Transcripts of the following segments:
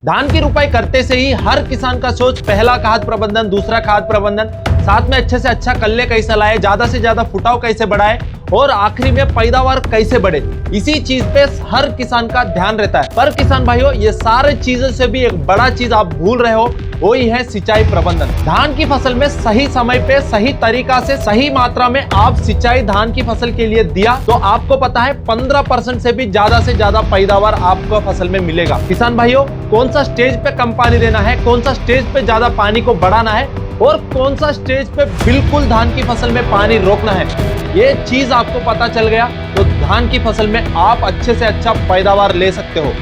धान की रुपाई करते से ही हर किसान का सोच पहला खाद प्रबंधन, दूसरा खाद प्रबंधन, साथ में अच्छे से अच्छा कल्ले कैसे लाए, ज्यादा से ज्यादा फुटाव कैसे बढ़ाए और आखिरी में पैदावार कैसे बढ़े, इसी चीज पे हर किसान का ध्यान रहता है। पर किसान भाइयों, ये सारे चीजों से भी एक बड़ा चीज आप भूल रहे हो, वो ही है सिंचाई प्रबंधन। धान की फसल में सही समय पे सही तरीका से सही मात्रा में आप सिंचाई धान की फसल के लिए दिया तो आपको पता है 15% से भी ज्यादा पैदावार आपको फसल में मिलेगा। किसान भाइयों, कौन सा स्टेज पे कम पानी देना है, कौन सा स्टेज पे ज्यादा पानी को बढ़ाना है और कौन सा स्टेज पे बिल्कुल धान की फसल में पानी रोकना है, ये चीज आपको पता चल गया तो धान की फसल में आप अच्छे से अच्छा पैदावार ले सकते हो।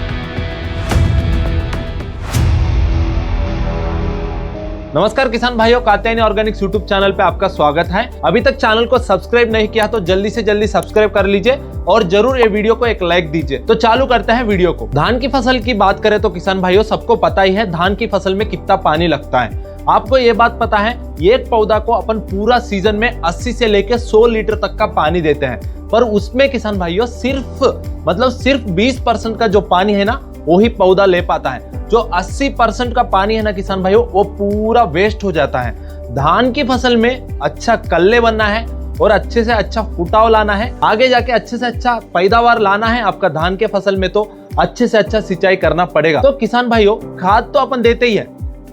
नमस्कार किसान भाइयों, कात्यायनी ऑर्गेनिक्स यूट्यूब चैनल पे आपका स्वागत है। अभी तक चैनल को सब्सक्राइब नहीं किया तो जल्दी से जल्दी सब्सक्राइब कर लीजिए और जरूर ये वीडियो को एक लाइक दीजिए। तो चालू करते हैं वीडियो को। धान की फसल की बात करें तो किसान भाइयों, सबको पता ही है धान की फसल में कितना पानी लगता है। आपको ये बात पता है, एक पौधा को अपन पूरा सीजन में 80 से लेके 100 लीटर तक का पानी देते हैं, पर उसमें किसान भाइयों सिर्फ 20% का जो पानी है ना, वही पौधा ले पाता है। जो 80% का पानी है ना किसान भाइयों, वो पूरा वेस्ट हो जाता है। धान की फसल में अच्छा कल्ले बनना है और अच्छे से अच्छा फुटाव लाना है, आगे जाके अच्छे से अच्छा पैदावार लाना है आपका धान के फसल में, तो अच्छे से अच्छा सिंचाई करना पड़ेगा। तो किसान भाइयों, खाद तो अपन देते ही है,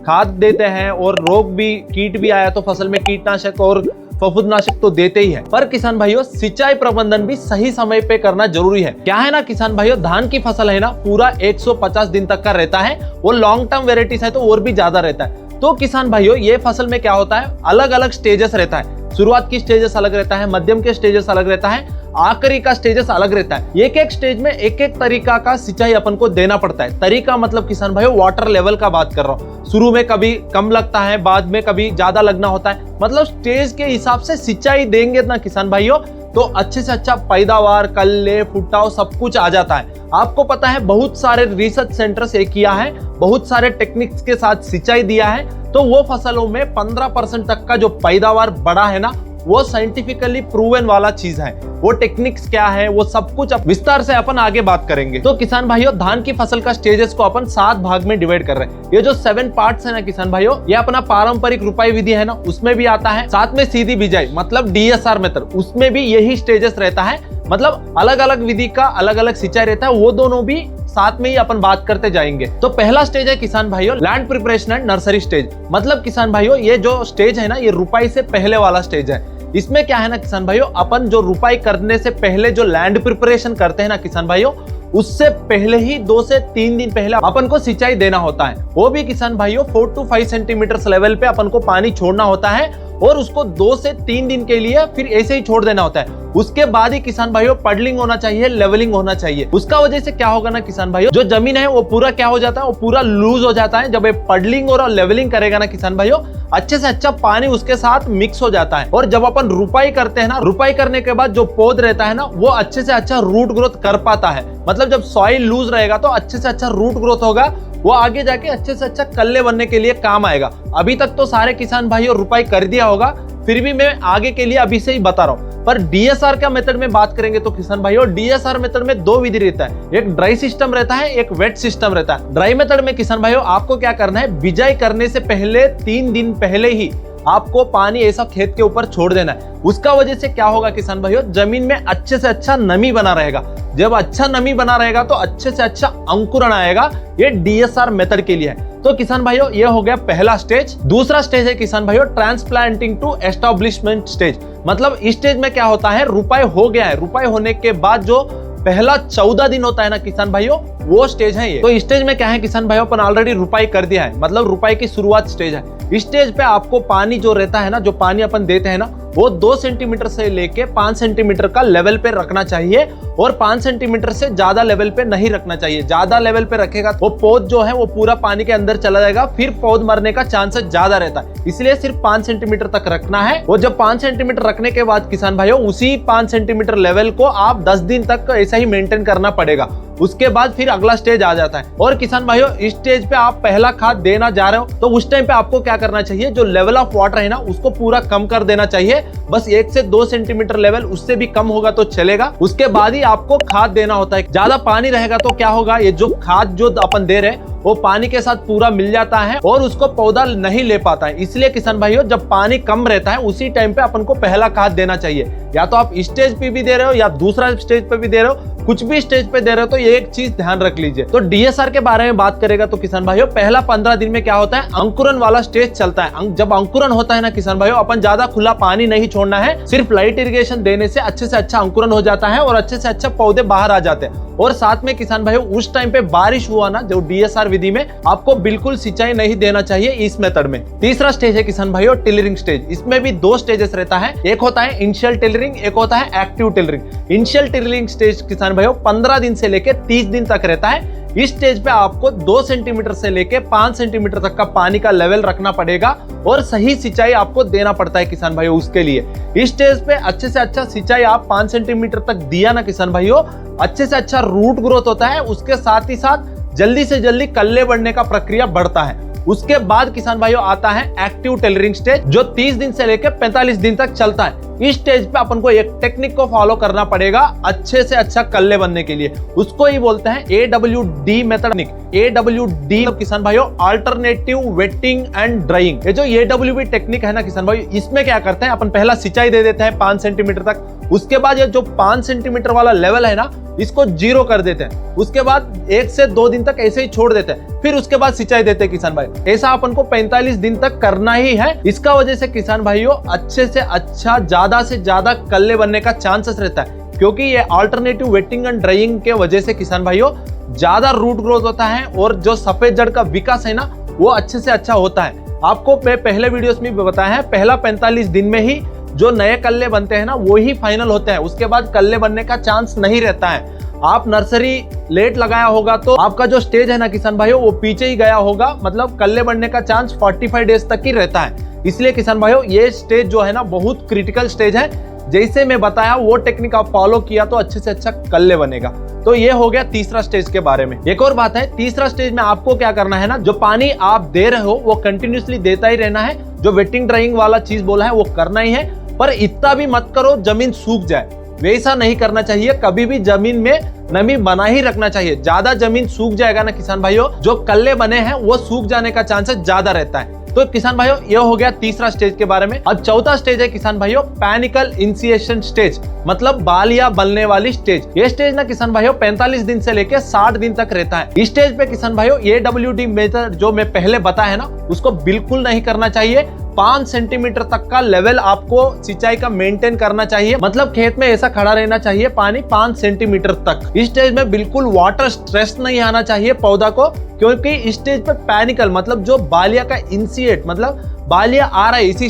खाद देते हैं और रोग भी, कीट भी आया तो फसल में कीटनाशक और फफूंदनाशक तो देते ही है। पर किसान भाइयों, सिंचाई प्रबंधन भी सही समय पे करना जरूरी है। क्या है ना किसान भाइयों, धान की फसल है ना, पूरा 150 दिन तक का रहता है। वो लॉन्ग टर्म वेराइटीज है तो और भी ज्यादा रहता है। तो किसान भाइयों, ये फसल में क्या होता है, अलग अलग स्टेजेस रहता है। शुरुआत की स्टेजेस अलग रहता है, मध्यम के स्टेजेस अलग रहता है, आखिरी का स्टेजेस अलग रहता है। एक एक स्टेज में एक एक तरीका का सिंचाई अपन को देना पड़ता है। तरीका मतलब किसान भाइयों, वाटर लेवल का बात कर रहा हूँ। शुरू में कभी कम लगता है, बाद में कभी ज्यादा लगना होता है। मतलब स्टेज के हिसाब से सिंचाई देंगे ना किसान भाइयों, तो अच्छे से अच्छा पैदावार, कल्ले, फुटाव सब कुछ आ जाता है। आपको पता है, बहुत सारे रिसर्च सेंटर से किया है, बहुत सारे टेक्निक्स के साथ सिंचाई दिया है, तो वो फसलों में 15% तक का जो पैदावार बढ़ा है ना, वो साइंटिफिकली प्रूवन वाला चीज है। वो टेक्निक्स क्या है, वो सब कुछ विस्तार से अपन आगे बात करेंगे। तो किसान भाइयों, धान की फसल का स्टेजेस को अपन 7 भाग में डिवाइड कर रहे हैं। ये जो 7 पार्ट्स है ना किसान भाइयों, ये अपना पारंपरिक रुपाई विधि है ना, उसमें भी आता है। साथ में सीधी बिजाई मतलब DSR मेथड, उसमें भी यही स्टेजेस रहता है। मतलब अलग अलग विधि का अलग अलग सिंचाई रहता है, वो दोनों भी साथ में ही अपन बात करते जाएंगे। तो पहला स्टेज है किसान भाइयों, land preparation and nursery stage. मतलब किसान भाइयों, ये जो स्टेज है ना, ये रुपाई से पहले वाला स्टेज है। इसमें क्या है ना किसान भाइयों, अपन जो रुपाई करने से पहले जो लैंड प्रिपरेशन करते हैं ना किसान भाइयों, उससे पहले ही 2 से 3 दिन पहले अपन को सिंचाई देना होता है। वो भी किसान भाइयों 4 to 5 सेंटीमीटर लेवल पे अपन को पानी छोड़ना होता है और उसको 2 से 3 दिन के लिए फिर ऐसे ही छोड़ देना होता है। उसके बाद ही किसान भाइयों पडलिंग होना चाहिए, लेवलिंग होना चाहिए। उसका वजह से क्या होगा ना किसान भाइयों, जो जमीन है वो पूरा क्या हो जाता है, वो पूरा लूज हो जाता है। जब ये पडलिंग और लेवलिंग करेगा ना किसान भाइयों, अच्छे से अच्छा पानी उसके साथ मिक्स हो जाता है। और जब अपन रुपाई करते हैं ना, रुपाई करने के बाद जो पौध रहता है ना, वो अच्छे से अच्छा रूट ग्रोथ कर पाता है। मतलब जब सॉइल लूज रहेगा तो अच्छे से अच्छा रूट ग्रोथ होगा, वो आगे जाके अच्छे से अच्छा कल्ले बनने के लिए काम आएगा। अभी तक तो सारे किसान भाइयों रुपाई कर दिया होगा, फिर भी मैं आगे के लिए अभी से ही बता रहा हूँ। पर DSR का मेथड में बात करेंगे तो किसान भाइयों, DSR मेथड में 2 विधि रहता है। एक ड्राई सिस्टम रहता है, एक वेट सिस्टम रहता है। ड्राई मेथड में किसान भाइयों, आपको क्या करना है, बिजाई करने से पहले 3 दिन पहले ही आपको पानी ऐसा खेत के ऊपर छोड़ देना है। उसका वजह से क्या होगा किसान भाइयों, जमीन में अच्छे से अच्छा नमी बना रहेगा। जब अच्छा नमी बना रहेगा तो अच्छे से अच्छा अंकुरण आएगा। ये DSR मेथड के लिए है। तो किसान भाइयों, ये हो गया पहला स्टेज। दूसरा स्टेज है किसान भाइयों, ट्रांसप्लांटिंग टू एस्टेब्लिशमेंट स्टेज। मतलब इस स्टेज में क्या होता है, रुपाई हो गया है, रुपाई होने के बाद जो पहला 14 दिन होता है ना किसान भाइयों, वो स्टेज है ये। तो स्टेज में क्या है किसान भाइयों, अपन ऑलरेडी रुपाई कर दिया है, मतलब रुपाई की शुरुआत स्टेज है। इस स्टेज पे आपको पानी जो रहता है ना, जो पानी अपन देते हैं ना, वो 2 सेंटीमीटर से लेके 5 सेंटीमीटर का लेवल पे रखना चाहिए और 5 सेंटीमीटर से ज्यादा लेवल पे नहीं रखना चाहिए। ज्यादा लेवल पे रखेगा तो पौध जो है वो पूरा पानी के अंदर चला जाएगा, फिर पौध मरने का चांसेस ज्यादा रहता है। इसलिए सिर्फ 5 सेंटीमीटर तक रखना है। और जब 5 सेंटीमीटर रखने के बाद किसान भाइयों, उसी 5 सेंटीमीटर लेवल को आप 10 दिन तक ऐसा ही मेंटेन करना पड़ेगा। उसके बाद फिर अगला स्टेज आ जाता है। और किसान भाइयों, इस स्टेज पे आप पहला खाद देना जा रहे हो तो उस टाइम पे आपको क्या करना चाहिए, जो लेवल ऑफ वाटर है ना उसको पूरा कम कर देना चाहिए। बस 1 से 2 सेंटीमीटर लेवल, उससे भी कम होगा तो चलेगा। उसके बाद ही आपको खाद देना होता है। ज्यादा पानी रहेगा तो क्या होगा, ये जो खाद जो अपन दे रहे हैं वो पानी के साथ पूरा मिल जाता है और उसको पौधा नहीं ले पाता है। इसलिए किसान भाइयों, जब पानी कम रहता है उसी टाइम पे अपन को पहला खाद देना चाहिए। या तो आप स्टेज पे भी दे रहे हो या दूसरा स्टेज पे भी दे रहे हो, कुछ भी स्टेज पे दे रहे हो तो ये एक चीज ध्यान रख लीजिए। तो डीएसआर के बारे में बात करेगा तो किसान भाइयों, पहला 15 दिन में क्या होता है, अंकुरन वाला स्टेज चलता है। जब अंकुरन होता है ना किसान भाइयों, अपन ज्यादा खुला पानी नहीं छोड़ना है, सिर्फ लाइट इरिगेशन देने से अच्छे से अच्छा अंकुरन हो जाता है और अच्छे से अच्छा पौधे बाहर आ जाते हैं। और साथ में किसान भाइयों, उस टाइम पे बारिश हुआ ना, जो डीएसआर विधि में आपको बिल्कुल सिंचाई नहीं देना चाहिए इस मेथड में। तीसरा स्टेज है किसान भाइयों, टिलरिंग स्टेज। इसमें भी 2 स्टेजेस रहता है, एक होता है इनिशियल टिलरिंग, एक होता है active tillering. Initial tillering stage किसान भाइयों 15 दिन से लेकर 30 दिन तक रहता है। इस स्टेज पे आपको 2 सेंटीमीटर से लेके 5 सेंटीमीटर तक का पानी का लेवल रखना पड़ेगा और सही सिंचाई आपको देना पड़ता है किसान भाइयों। उसके लिए इस स्टेज पे अच्छे से अच्छा सिंचाई आप 5 सेंटीमीटर तक दिया ना किसान भाइयों, अच्छे से अच्छा रूट ग्रोथ होता है। उसके साथ ही साथ जल्दी से जल्दी कल्ले बढ़ने का प्रक्रिया बढ़ता है। उसके बाद किसान भाइयों आता है एक्टिव टेलरिंग स्टेज, जो 30 दिन से लेकर 45 दिन तक चलता है। इस स्टेज पे अपन को एक टेक्निक को फॉलो करना पड़ेगा अच्छे से अच्छा कल्ले बनने के लिए। उसको ही बोलते हैं AWD मेथड। AWD किसान भाइयों, अल्टरनेटिव वेटिंग एंड ड्राइंग। ये जो AWD टेक्निक है ना किसान भाइयों, इसमें क्या करते हैं, अपन पहला सिंचाई दे देते हैं 5 सेंटीमीटर तक। उसके बाद ये जो 5 सेंटीमीटर वाला लेवल है ना, इसको 0 कर देते हैं। उसके बाद 1 से 2 दिन तक ऐसे ही छोड़ देते हैं, फिर उसके बाद सिंचाई देते हैं किसान भाई। ऐसा अपन को 45 दिन तक करना ही है। इसका वजह से किसान भाइयों अच्छे से अच्छा, ज्यादा से ज्यादा कल्ले बनने का चांसेस रहता है, क्योंकि ये अल्टरनेटिव वेटिंग एंड ड्राइंग के वजह से किसान भाइयों ज्यादा रूट ग्रोथ होता है और जो सफेद जड़ का विकास है ना, वो अच्छे से अच्छा होता है। आपको मैं पहले वीडियोस में भी बताया है, पहला 45 दिन में ही जो नए कल्ले बनते हैं ना, वो ही फाइनल होते हैं। उसके बाद कल्ले बनने का चांस नहीं रहता है। आप नर्सरी लेट लगाया होगा तो आपका जो स्टेज है ना किसान भाइयों, वो पीछे ही गया होगा, मतलब कल्ले बनने का चांस 45 डेज तक ही रहता है। इसलिए किसान भाइयों, ये स्टेज जो है ना बहुत क्रिटिकल स्टेज है। जैसे मैं बताया वो टेक्निक आप फॉलो किया तो अच्छे से अच्छा कल्ले बनेगा। तो ये हो गया तीसरा स्टेज के बारे में। एक और बात है, तीसरा स्टेज में आपको क्या करना है ना, जो पानी आप दे रहे हो वो कंटिन्यूसली देता ही रहना है। जो वेटिंग ड्राइंग वाला चीज बोला है वो करना ही है, पर इतना भी मत करो जमीन सूख जाए, वैसा नहीं करना चाहिए। कभी भी जमीन में नमी बना ही रखना चाहिए। ज्यादा जमीन सूख जाएगा ना किसान भाइयों, जो कल्ले बने हैं वो सूख जाने का चांसेस ज्यादा रहता है। तो किसान भाइयों, ये हो गया तीसरा स्टेज के बारे में। अब चौथा स्टेज है किसान भाइयों, पैनिकल इनिशिएशन स्टेज, मतलब बालियां बनने वाली स्टेज। ये स्टेज ना किसान भाइयों 45 दिन से लेकर 60 दिन तक रहता है। इस स्टेज पे किसान भाइयों AWD मेथड जो मैं पहले बताया है ना, उसको बिल्कुल नहीं करना चाहिए। 5 सेंटीमीटर तक का लेवल आपको सिंचाई का मेंटेन करना चाहिए, मतलब खेत में ऐसा खड़ा रहना चाहिए पानी 5 सेंटीमीटर तक। इस स्टेज में बिल्कुल वाटर स्ट्रेस नहीं आना चाहिए पौधा को, क्योंकि इस स्टेज पे पैनिकल मतलब जो बालिया का इनिशिएट, मतलब बालिया आ रहा है इसी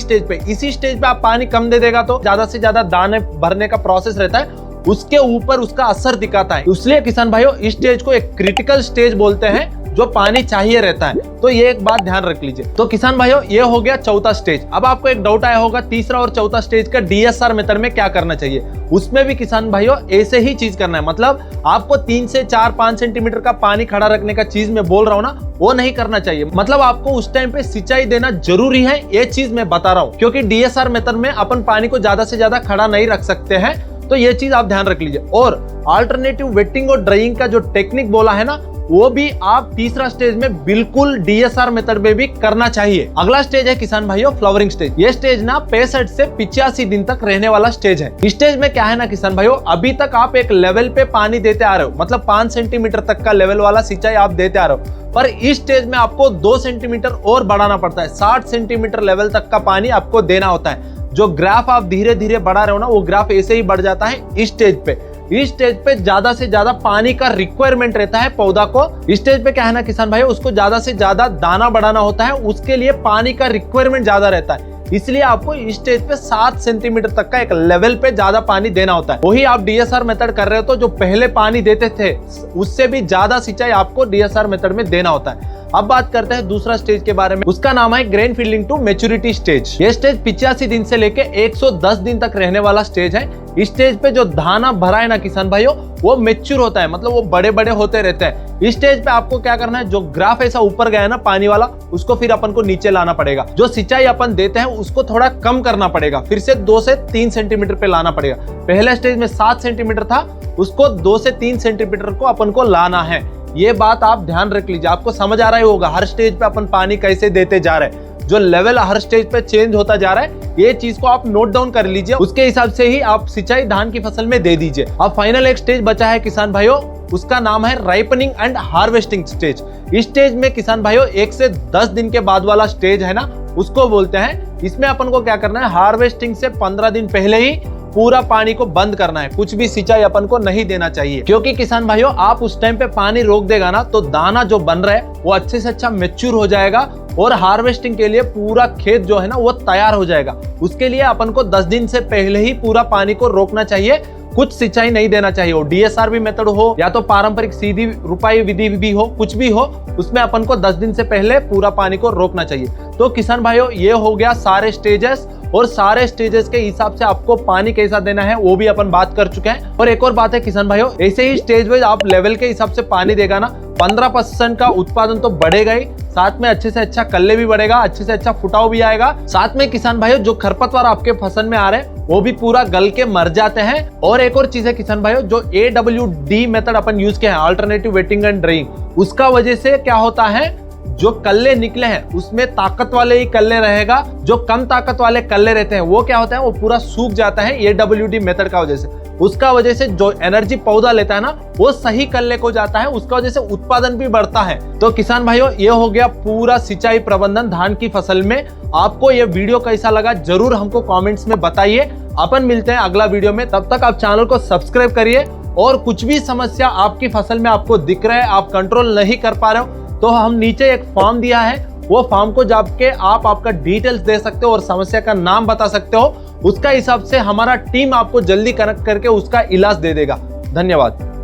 स्टेज पे आप पानी कम दे देगा तो ज्यादा से ज्यादा दाने भरने का प्रोसेस रहता है, उसके ऊपर उसका असर दिखाता है। इसलिए किसान भाइयों, इस स्टेज को एक क्रिटिकल स्टेज बोलते हैं, जो पानी चाहिए रहता है। तो ये एक बात ध्यान रख लीजिए। तो किसान भाइयों, ये हो गया चौथा स्टेज। अब आपको एक डाउट आया होगा, तीसरा और चौथा स्टेज का DSR मेथड में क्या करना चाहिए। उसमें भी किसान भाइयों ऐसे ही चीज करना है, मतलब आपको 3 से 4-5 सेंटीमीटर का पानी खड़ा रखने का चीज मैं बोल रहा हूँ ना, वो नहीं करना चाहिए। मतलब आपको उस टाइम पे सिंचाई देना जरूरी है, ये चीज मैं बता रहा हूँ, क्योंकि DSR मेथड में अपन पानी को ज्यादा से ज्यादा खड़ा नहीं रख सकते हैं। तो ये चीज आप ध्यान रख लीजिए। और अल्टरनेटिव वेटिंग और ड्राइंग का जो टेक्निक बोला है ना, वो भी आप तीसरा स्टेज में बिल्कुल DSR मेथड में भी करना चाहिए। अगला स्टेज है किसान भाइयों फ्लावरिंग स्टेज। ये स्टेज ना 65 से 85 दिन तक रहने वाला स्टेज है। इस स्टेज में क्या है ना किसान भाइयों, अभी तक आप एक लेवल पे पानी देते आ रहे हो, मतलब 5 सेंटीमीटर तक का लेवल वाला सिंचाई आप देते आ रहे हो, पर इस स्टेज में आपको 2 सेंटीमीटर और बढ़ाना पड़ता है। 60 सेंटीमीटर लेवल तक का पानी आपको देना होता है। जो ग्राफ आप धीरे धीरे बढ़ा रहे हो ना, वो ग्राफ ऐसे ही बढ़ जाता है इस स्टेज पे। इस स्टेज पे ज्यादा से ज्यादा पानी का रिक्वायरमेंट रहता है पौधा को। इस स्टेज पे क्या है ना किसान भाई, उसको ज्यादा से ज्यादा दाना बढ़ाना होता है, उसके लिए पानी का रिक्वायरमेंट ज्यादा रहता है। इसलिए आपको इस स्टेज पे 7 सेंटीमीटर तक का एक लेवल पे ज्यादा पानी देना होता है। वही आप DSR मेथड कर रहे हो तो जो पहले पानी देते थे उससे भी ज्यादा सिंचाई आपको DSR मेथड में देना होता है। अब बात करते हैं दूसरा स्टेज के बारे में। उसका नाम है grain filling to maturity stage. ये स्टेज 85 दिन से लेके 110 दिन तक रहने वाला स्टेज है। इस स्टेज पे जो धाना भरा है ना किसान भाइयों, वो मेच्योर होता है, मतलब वो बड़े बड़े होते रहते हैं। इस स्टेज पे आपको क्या करना है, जो ग्राफ ऐसा ऊपर गया है ना पानी वाला, उसको फिर अपन को नीचे लाना पड़ेगा। जो सिंचाई अपन देते हैं उसको थोड़ा कम करना पड़ेगा, फिर से 2 से 3 सेंटीमीटर पे लाना पड़ेगा। पहले स्टेज में 7 सेंटीमीटर था, उसको 2 से 3 सेंटीमीटर को अपन को लाना है। ये बात आप ध्यान रख लीजिए, आपको समझ आ रहा ही होगा हर स्टेज पे अपन पानी कैसे देते जा रहे हैं। जो लेवल हर स्टेज पे चेंज होता जा रहा है, ये चीज को आप नोट डाउन कर लीजिए, उसके हिसाब से ही आप सिंचाई धान की फसल में दे दीजिए। अब फाइनल एक स्टेज बचा है किसान भाइयों, उसका नाम है राइपनिंग एंड हार्वेस्टिंग स्टेज। इस स्टेज में किसान भाइयों 1 से 10 दिन के बाद वाला स्टेज है ना, उसको बोलते हैं। इसमें अपन को क्या करना है, हार्वेस्टिंग से 15 दिन पहले ही पूरा पानी को बंद करना है, कुछ भी सिंचाई अपन को नहीं देना चाहिए। क्योंकि किसान भाइयों आप उस टाइम पे पानी रोक देगा ना, तो दाना जो बन रहा है वो अच्छे से अच्छा मैच्योर हो जाएगा और हार्वेस्टिंग के लिए पूरा खेत जो है ना वो तैयार हो जाएगा। उसके लिए अपन को 10 दिन से पहले ही पूरा पानी को रोकना चाहिए, कुछ सिंचाई नहीं देना चाहिए। वो DSRB मेथड हो या तो पारंपरिक सीधी रुपाई विधि भी हो, कुछ भी हो, उसमें अपन को 10 दिन से पहले पूरा पानी को रोकना चाहिए। तो किसान भाइयों ये हो गया सारे स्टेजेस, और सारे स्टेजेस के हिसाब से आपको पानी कैसा देना है वो भी अपन बात कर चुके हैं। और एक और बात है किसान भाइयों, ऐसे ही स्टेज वाइज आप लेवल के हिसाब से पानी देगा ना, 15% का उत्पादन तो बढ़ेगा ही, साथ में अच्छे से अच्छा कल्ले भी बढ़ेगा, अच्छे से अच्छा फुटाव भी आएगा। साथ में किसान भाइयों जो खरपतवार आपके फसल में आ रहे हैं वो भी पूरा गल के मर जाते हैं। और एक और चीज है किसान भाइयों, जो AWD मेथड अपन यूज किया है, अल्टरनेटिव वेटिंग एंड ड्राइंग, उसका वजह से क्या होता है, जो कल्ले निकले हैं उसमें ताकत वाले ही कल्ले रहेगा। जो कम ताकत वाले कल्ले रहते हैं वो क्या होता है, वो पूरा सूख जाता है AWD मेथड का वजह से। उसका वजह से जो एनर्जी पौधा लेता है ना, वो सही कल्ले को जाता है, उसका वजह से उत्पादन भी बढ़ता है। तो किसान भाइयों ये हो गया पूरा सिंचाई प्रबंधन धान की फसल में। आपको ये वीडियो कैसा लगा जरूर हमको कमेंट्स में बताइए। अपन मिलते हैं अगला वीडियो में, तब तक आप चैनल को सब्सक्राइब करिए। और कुछ भी समस्या आपकी फसल में आपको दिख रहा है, आप कंट्रोल नहीं कर पा रहे हो, तो हम नीचे एक फॉर्म दिया है, वो फॉर्म को जाके आप आपका डिटेल्स दे सकते हो और समस्या का नाम बता सकते हो। उसका हिसाब से हमारा टीम आपको जल्दी कनेक्ट करके उसका इलाज दे देगा। धन्यवाद।